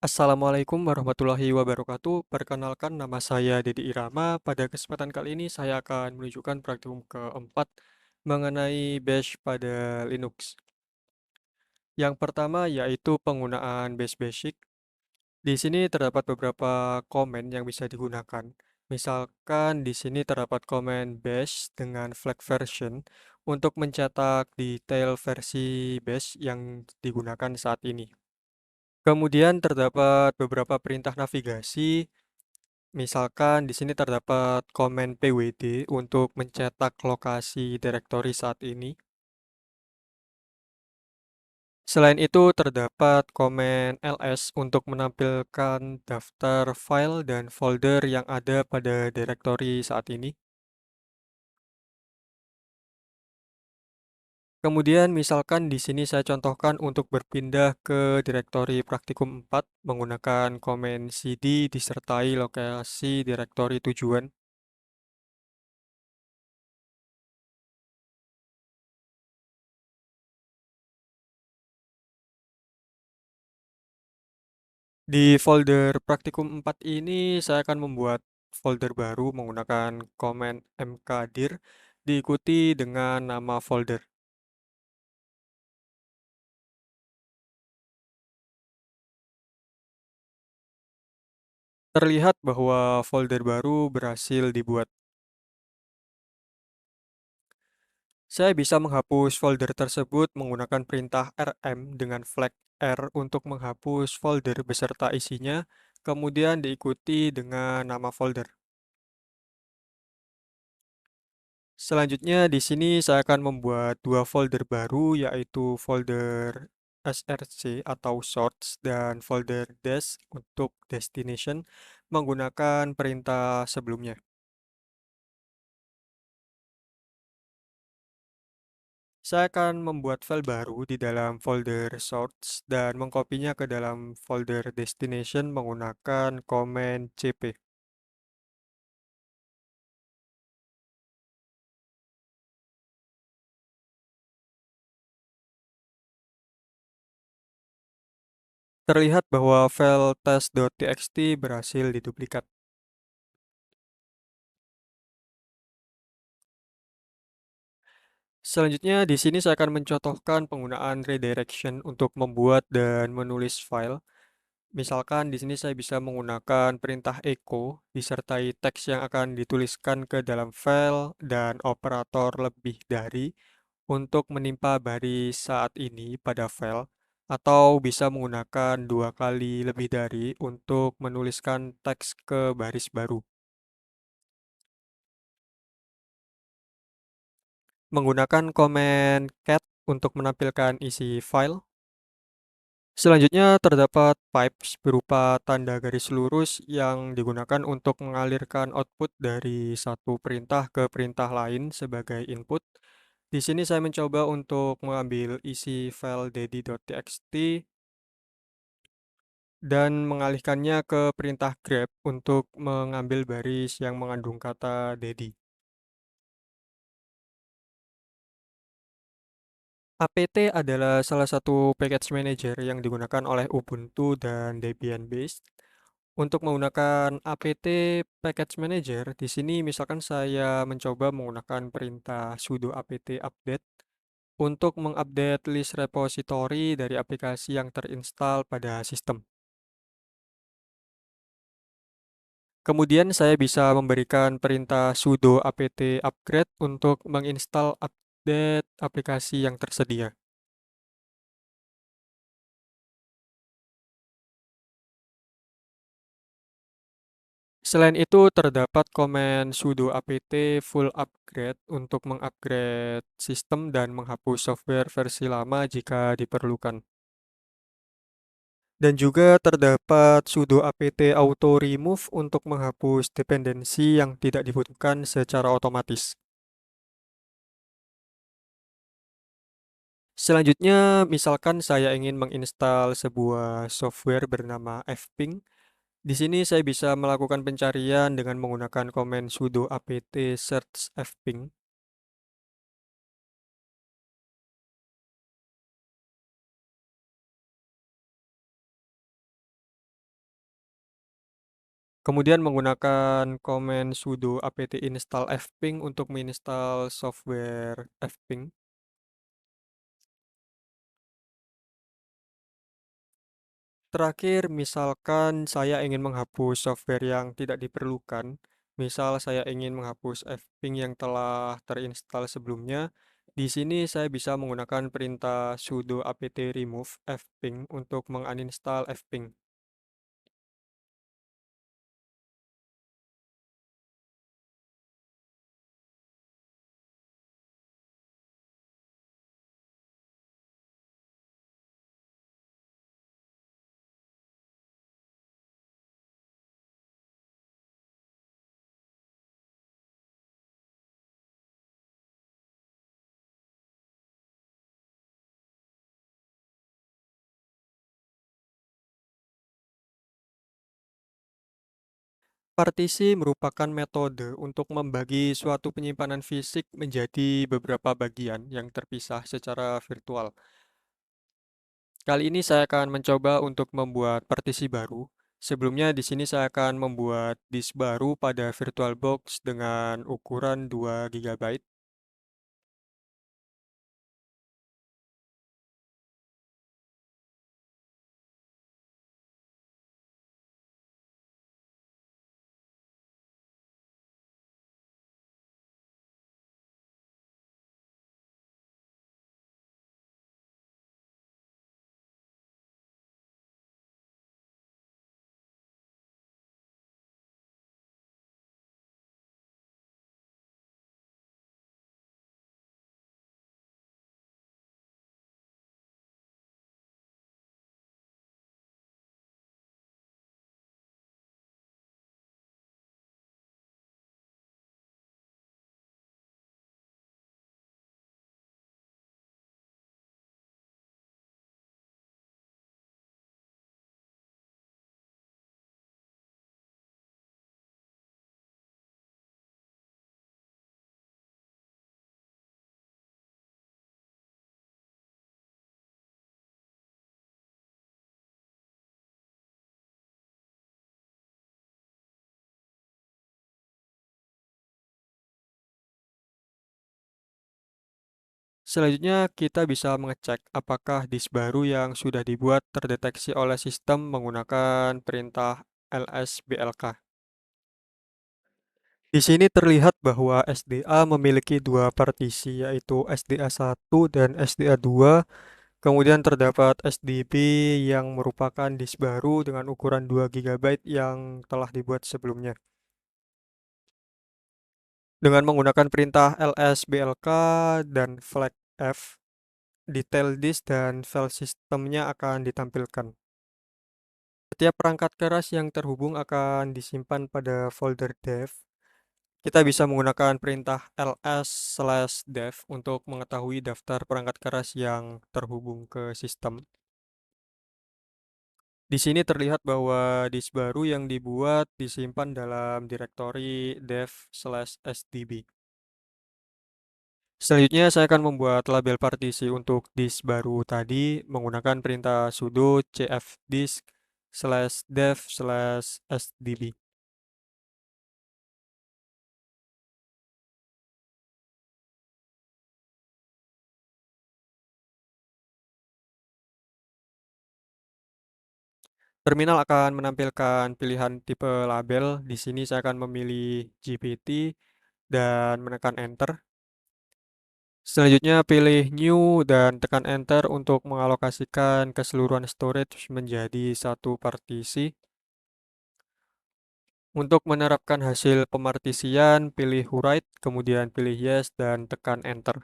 Assalamualaikum warahmatullahi wabarakatuh. Perkenalkan nama saya Dedi Irama. Pada kesempatan kali ini saya akan menunjukkan praktikum keempat mengenai Bash pada Linux. Yang pertama yaitu penggunaan Bash Basic. Di sini terdapat beberapa komen yang bisa digunakan. Misalkan di sini terdapat komen Bash dengan flag version untuk mencetak detail versi Bash yang digunakan saat ini. Kemudian terdapat beberapa perintah navigasi. Misalkan di sini terdapat komen pwd untuk mencetak lokasi direktori saat ini. Selain itu terdapat komen ls untuk menampilkan daftar file dan folder yang ada pada direktori saat ini. Kemudian misalkan di sini saya contohkan untuk berpindah ke direktori praktikum 4 menggunakan komen cd disertai lokasi direktori tujuan. Di folder praktikum 4 ini saya akan membuat folder baru menggunakan komen mkdir diikuti dengan nama folder. Terlihat bahwa folder baru berhasil dibuat. Saya bisa menghapus folder tersebut menggunakan perintah rm dengan flag R untuk menghapus folder beserta isinya, kemudian diikuti dengan nama folder. Selanjutnya di sini saya akan membuat dua folder baru yaitu folder src atau source dan folder des untuk destination menggunakan perintah sebelumnya. Saya akan membuat file baru di dalam folder source dan mengkopinya ke dalam folder destination menggunakan command cp. Terlihat bahwa file test.txt berhasil diduplikat. Selanjutnya, di sini saya akan mencontohkan penggunaan redirection untuk membuat dan menulis file. Misalkan di sini saya bisa menggunakan perintah echo disertai teks yang akan dituliskan ke dalam file dan operator lebih dari untuk menimpa baris saat ini pada file, atau bisa menggunakan dua kali lebih dari untuk menuliskan teks ke baris baru. Menggunakan komen cat untuk menampilkan isi file. Selanjutnya terdapat pipes berupa tanda garis lurus yang digunakan untuk mengalirkan output dari satu perintah ke perintah lain sebagai input. Di sini saya mencoba untuk mengambil isi file dedi.txt dan mengalihkannya ke perintah grep untuk mengambil baris yang mengandung kata dedi. apt adalah salah satu package manager yang digunakan oleh Ubuntu dan Debian based. Untuk menggunakan apt package manager, di sini misalkan saya mencoba menggunakan perintah sudo apt update untuk mengupdate list repository dari aplikasi yang terinstal pada sistem. Kemudian saya bisa memberikan perintah sudo apt upgrade untuk menginstal update aplikasi yang tersedia. Selain itu, terdapat komen sudo apt full upgrade untuk mengupgrade sistem dan menghapus software versi lama jika diperlukan. Dan juga terdapat sudo apt auto remove untuk menghapus dependensi yang tidak dibutuhkan secara otomatis. Selanjutnya, misalkan saya ingin menginstal sebuah software bernama fping. Di sini saya bisa melakukan pencarian dengan menggunakan komen sudo apt search fping. Kemudian menggunakan komen sudo apt install fping untuk menginstal software fping. Terakhir, misalkan saya ingin menghapus software yang tidak diperlukan, misal saya ingin menghapus fping yang telah terinstall sebelumnya, di sini saya bisa menggunakan perintah sudo apt remove fping untuk menguninstall fping. Partisi merupakan metode untuk membagi suatu penyimpanan fisik menjadi beberapa bagian yang terpisah secara virtual. Kali ini saya akan mencoba untuk membuat partisi baru. Sebelumnya di sini saya akan membuat disk baru pada VirtualBox dengan ukuran 2 GB. Selanjutnya kita bisa mengecek apakah disk baru yang sudah dibuat terdeteksi oleh sistem menggunakan perintah lsblk. Di sini terlihat bahwa SDA memiliki dua partisi, yaitu SDA1 dan SDA2. Kemudian terdapat SDB yang merupakan disk baru dengan ukuran 2 GB yang telah dibuat sebelumnya. Dengan menggunakan perintah lsblk dan flag F, detail disk dan file sistemnya akan ditampilkan. Setiap perangkat keras yang terhubung akan disimpan pada folder dev. Kita bisa menggunakan perintah ls/dev untuk mengetahui daftar perangkat keras yang terhubung ke sistem. Di sini terlihat bahwa disk baru yang dibuat disimpan dalam direktori dev/sdb. Selanjutnya saya akan membuat label partisi untuk disk baru tadi menggunakan perintah sudo cfdisk/dev/sdb. Terminal akan menampilkan pilihan tipe label. Di sini saya akan memilih GPT dan menekan enter. Selanjutnya pilih new dan tekan enter untuk mengalokasikan keseluruhan storage menjadi satu partisi. Untuk menerapkan hasil pemartisian, pilih write, kemudian pilih yes dan tekan enter.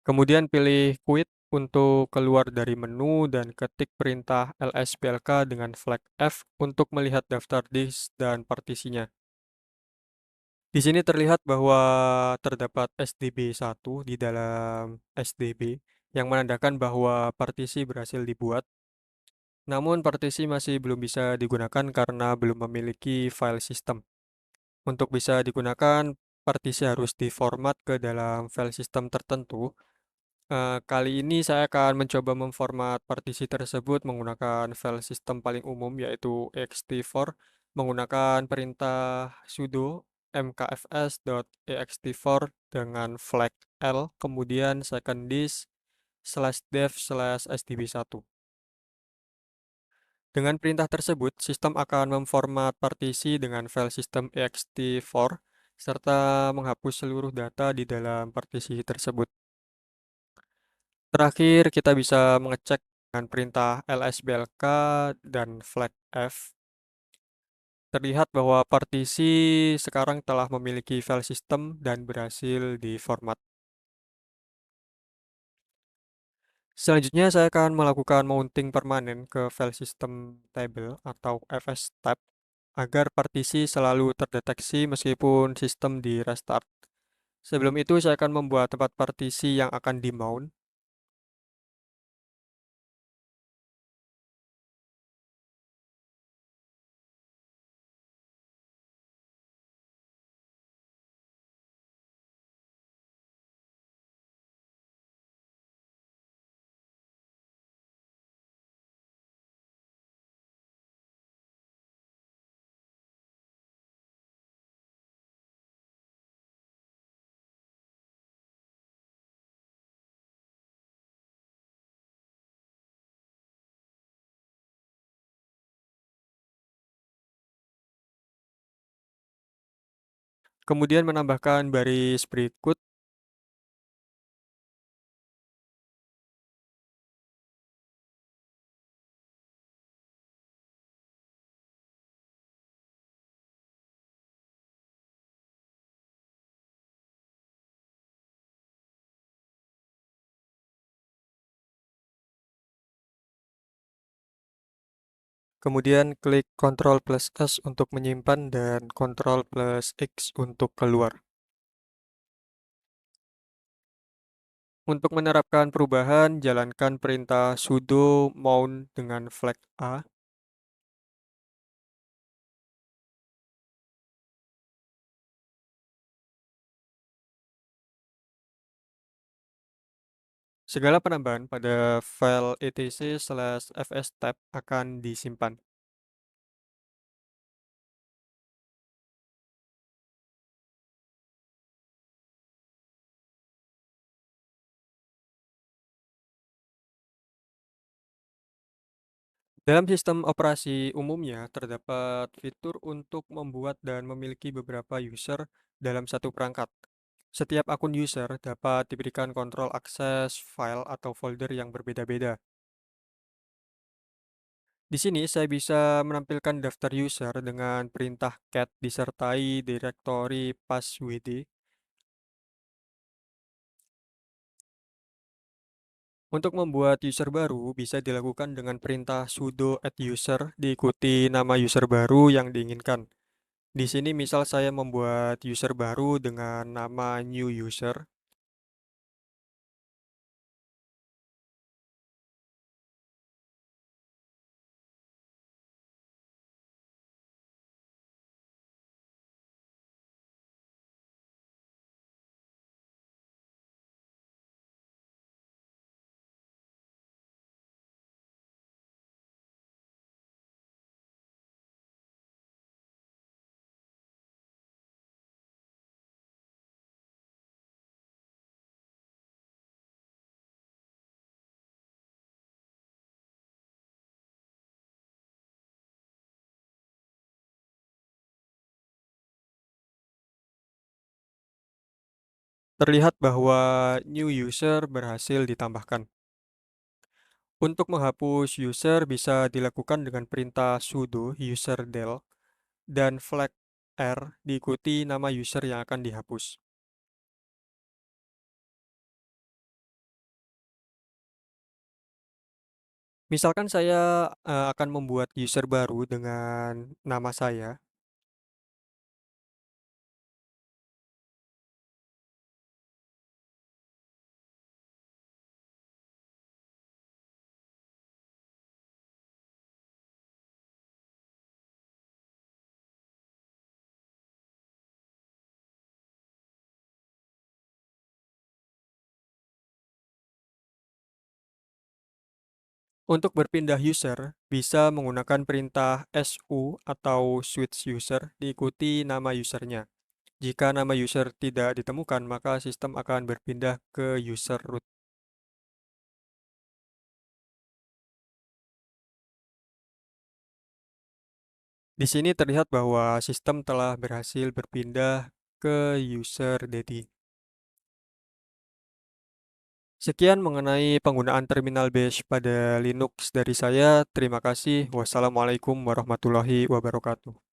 Kemudian pilih quit untuk keluar dari menu dan ketik perintah lsplk dengan flag F untuk melihat daftar disk dan partisinya. Di sini terlihat bahwa terdapat SDB1 di dalam SDB yang menandakan bahwa partisi berhasil dibuat. Namun partisi masih belum bisa digunakan karena belum memiliki file system. Untuk bisa digunakan, partisi harus diformat ke dalam file system tertentu. Kali ini saya akan mencoba memformat partisi tersebut menggunakan file sistem paling umum yaitu ext4 menggunakan perintah sudo mkfs.ext4 dengan flag L kemudian second disk /dev/sdb1. Dengan perintah tersebut, sistem akan memformat partisi dengan file sistem ext4 serta menghapus seluruh data di dalam partisi tersebut. Terakhir, kita bisa mengecek dengan perintah lsblk dan flag F. Terlihat bahwa partisi sekarang telah memiliki file sistem dan berhasil diformat. Selanjutnya, saya akan melakukan mounting permanen ke file system table atau fstab agar partisi selalu terdeteksi meskipun sistem di restart. Sebelum itu, saya akan membuat tempat partisi yang akan di-mount. Kemudian menambahkan baris berikut. Kemudian klik Ctrl plus S untuk menyimpan dan Ctrl plus X untuk keluar. Untuk menerapkan perubahan, jalankan perintah sudo mount dengan flag A. Segala penambahan pada file etc/fstab akan disimpan. Dalam sistem operasi umumnya, terdapat fitur untuk membuat dan memiliki beberapa user dalam satu perangkat. Setiap akun user dapat diberikan kontrol akses file atau folder yang berbeda-beda. Di sini saya bisa menampilkan daftar user dengan perintah cat disertai direktori passwd. Untuk membuat user baru bisa dilakukan dengan perintah sudo add user diikuti nama user baru yang diinginkan. Di sini misal saya membuat user baru dengan nama new user. Terlihat bahwa new user berhasil ditambahkan. Untuk menghapus user bisa dilakukan dengan perintah sudo userdel dan flag R diikuti nama user yang akan dihapus. Misalkan saya akan membuat user baru dengan nama saya. Untuk berpindah user, bisa menggunakan perintah su atau switch user diikuti nama usernya. Jika nama user tidak ditemukan, maka sistem akan berpindah ke user root. Di sini terlihat bahwa sistem telah berhasil berpindah ke user Dedi. Sekian mengenai penggunaan terminal bash pada Linux dari saya. Terima kasih. Wassalamualaikum warahmatullahi wabarakatuh.